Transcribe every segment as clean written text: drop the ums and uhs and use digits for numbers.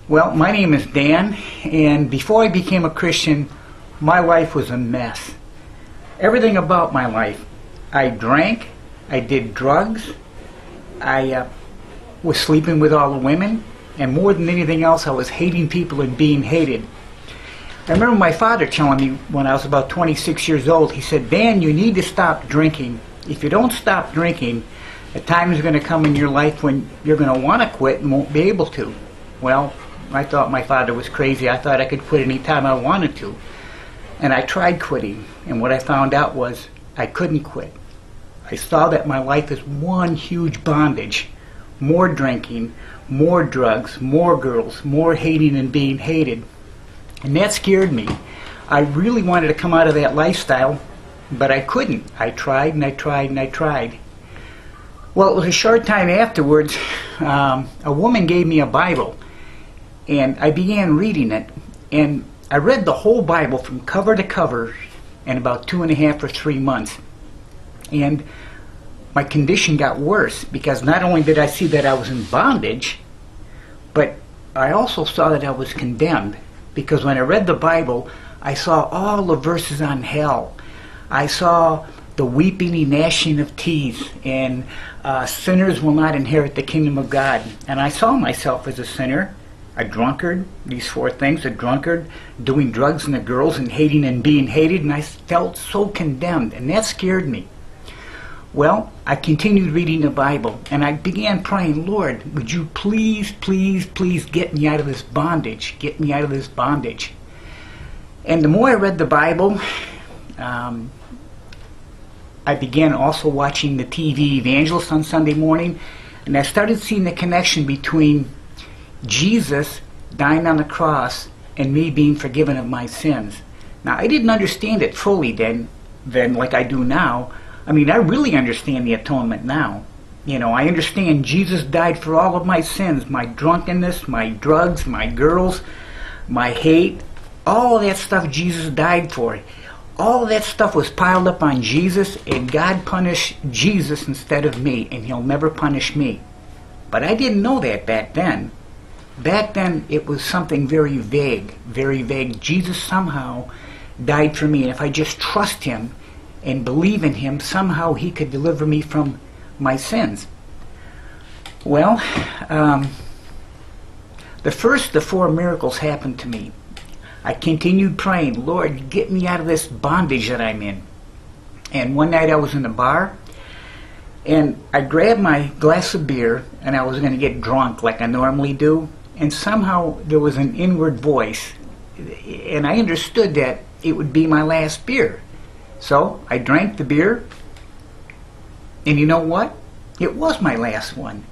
Well, my name is Dan, and before I became a Christian, my life was a mess. Everything about my life. I drank, I did drugs, I was sleeping with all the women, and more than anything else, I was hating people and being hated. I remember my father telling me when I was about 26 years old, he said, "Dan, you need to stop drinking. If you don't stop drinking, a time is going to come in your life when you're going to want to quit and won't be able to." Well, I thought my father was crazy. I thought I could quit any time I wanted to. And I tried quitting, and what I found out was I couldn't quit. I saw that my life is one huge bondage. More drinking, more drugs, more girls, more hating and being hated. And that scared me. I really wanted to come out of that lifestyle, but I couldn't. I tried and I tried and I tried. Well, it was a short time afterwards, a woman gave me a Bible, and I began reading it, and I read the whole Bible from cover to cover in about 2.5 or 3 months. And my condition got worse, because not only did I see that I was in bondage, but I also saw that I was condemned. Because when I read the Bible, I saw all the verses on hell. I saw the weeping and gnashing of teeth, and sinners will not inherit the kingdom of God. And I saw myself as a sinner, a drunkard, these 4 things, a drunkard, doing drugs and the girls and hating and being hated, and I felt so condemned, and that scared me. Well, I continued reading the Bible, and I began praying, "Lord, would you please, please, please get me out of this bondage, get me out of this bondage." And the more I read the Bible, I began also watching the TV evangelist on Sunday morning, and I started seeing the connection between Jesus dying on the cross and me being forgiven of my sins. Now, I didn't understand it fully then like I do now. I mean, I really understand the atonement now. You know, I understand Jesus died for all of my sins, my drunkenness, my drugs, my girls, my hate, all of that stuff Jesus died for. All of that stuff was piled up on Jesus, and God punished Jesus instead of me, and He'll never punish me. But I didn't know that back then. Back then, it was something very vague, very vague. Jesus somehow died for me, and if I just trust Him and believe in Him, somehow He could deliver me from my sins. Well, the first of 4 miracles happened to me. I continued praying, "Lord, get me out of this bondage that I'm in." And one night I was in a bar, and I grabbed my glass of beer, and I was going to get drunk like I normally do, and somehow there was an inward voice, and I understood that it would be my last beer. So I drank the beer, and you know what? It was my last one.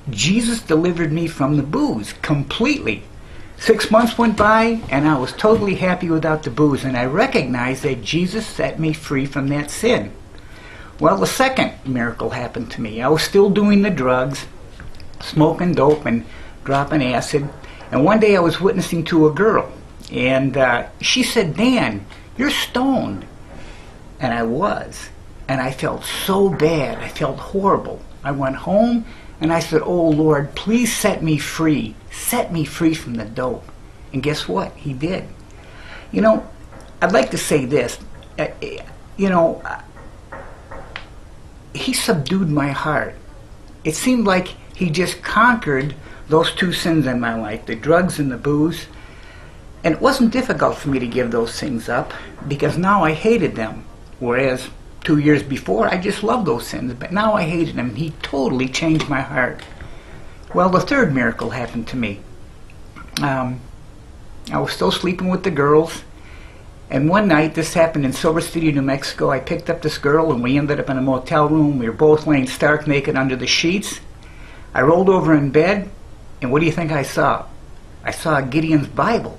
Jesus delivered me from the booze completely. 6 months went by, and I was totally happy without the booze, and I recognized that Jesus set me free from that sin. Well, the second miracle happened to me. I was still doing the drugs, smoking dope and dropping acid, and one day I was witnessing to a girl, and she said, "Dan, you're stoned." And I was, and I felt so bad. I felt horrible. I went home, and I said, "Oh, Lord, please set me free. Set me free from the dope." And guess what? He did. You know, I'd like to say this. He subdued my heart. It seemed like He just conquered those 2 sins in my life, the drugs and the booze. And it wasn't difficult for me to give those things up, because now I hated them. Whereas 2 years before, I just loved those sins, but now I hated them. He totally changed my heart. Well, the third miracle happened to me. I was still sleeping with the girls, and one night, this happened in Silver City, New Mexico, I picked up this girl, and we ended up in a motel room. We were both laying stark naked under the sheets. I rolled over in bed, and what do you think I saw? I saw Gideon's Bible.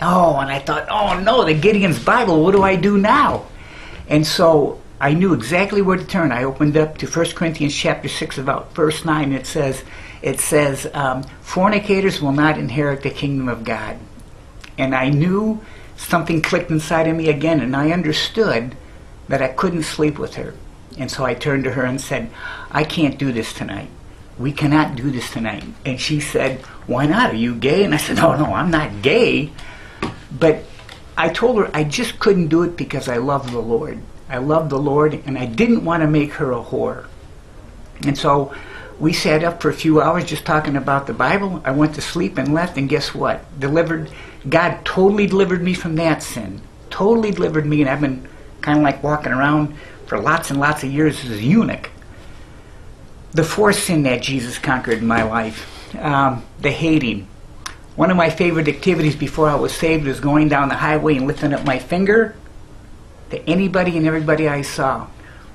Oh, and I thought, oh no, the Gideon's Bible, what do I do now? And so I knew exactly where to turn. I opened up to 1 Corinthians chapter 6, about verse 9. It says, fornicators will not inherit the kingdom of God. And I knew something clicked inside of me again, and I understood that I couldn't sleep with her. And so I turned to her and said, "I can't do this tonight. We cannot do this tonight." And she said, "Why not? Are you gay?" And I said, "No, no, I'm not gay." But I told her I just couldn't do it because I love the Lord. I love the Lord, and I didn't want to make her a whore. And so we sat up for a few hours just talking about the Bible. I went to sleep and left, and guess what? God totally delivered me from that sin. Totally delivered me, and I've been kind of like walking around for lots and lots of years as a eunuch. The fourth sin that Jesus conquered in my life, the hating. One of my favorite activities before I was saved was going down the highway and lifting up my finger to anybody and everybody I saw.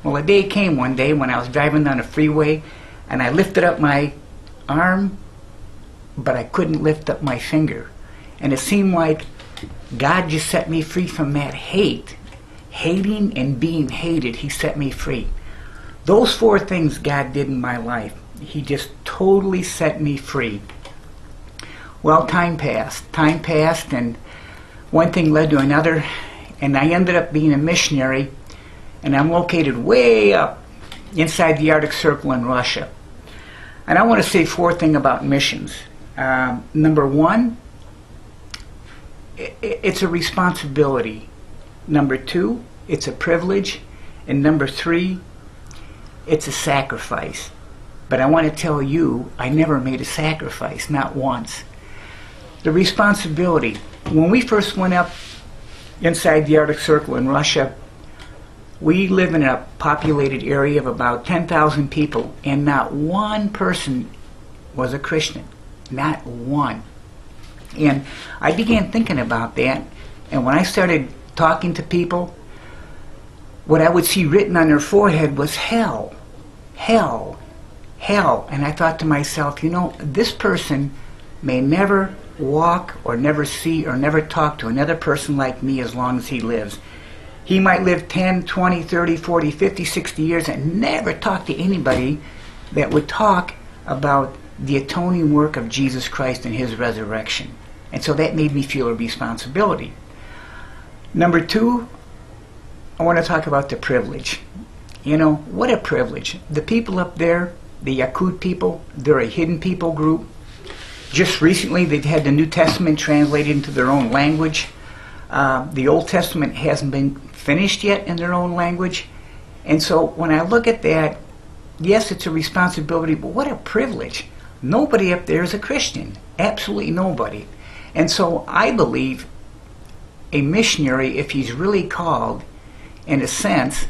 Well, a day came one day when I was driving down the freeway, and I lifted up my arm, but I couldn't lift up my finger. And it seemed like God just set me free from that hate. Hating and being hated, He set me free. Those four things God did in my life. He just totally set me free. Well, time passed, and one thing led to another, and I ended up being a missionary, and I'm located way up inside the Arctic Circle in Russia. And I want to say four things about missions. Number one, it's a responsibility. Number two, it's a privilege. And number three, it's a sacrifice. But I want to tell you, I never made a sacrifice, not once. The responsibility. When we first went up inside the Arctic Circle in Russia, we live in a populated area of about 10,000 people, and not one person was a Christian. Not one. And I began thinking about that, and when I started talking to people, what I would see written on their forehead was hell, hell, hell. And I thought to myself, you know, this person may never walk or never see or never talk to another person like me as long as he lives. He might live 10, 20, 30, 40, 50, 60 years and never talk to anybody that would talk about the atoning work of Jesus Christ and His resurrection. And so that made me feel a responsibility. Number two, I want to talk about the privilege. You know, what a privilege. The people up there, the Yakut people, they're a hidden people group. Just recently they've had the New Testament translated into their own language. The Old Testament hasn't been finished yet in their own language. And so when I look at that, yes, it's a responsibility, but what a privilege. Nobody up there is a Christian. Absolutely nobody. And so I believe a missionary, if he's really called, in a sense,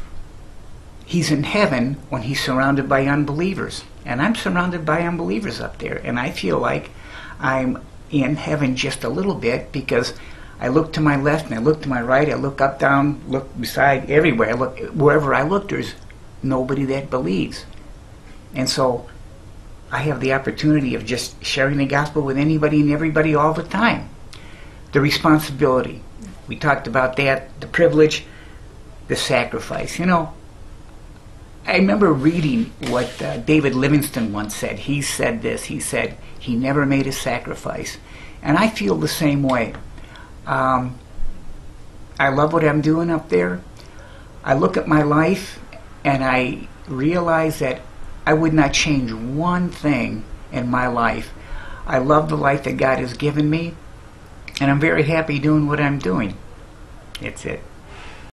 he's in heaven when he's surrounded by unbelievers. And I'm surrounded by unbelievers up there. And I feel like I'm in heaven just a little bit because I look to my left and I look to my right, I look up, down, look beside, everywhere. I look, wherever I look, there's nobody that believes. And so I have the opportunity of just sharing the gospel with anybody and everybody all the time. The responsibility. We talked about that, the privilege, the sacrifice. You know, I remember reading what David Livingstone once said. He said this, he said, he never made a sacrifice. And I feel the same way. I love what I'm doing up there. I look at my life and I realize that I would not change one thing in my life. I love the life that God has given me, and I'm very happy doing what I'm doing. That's it.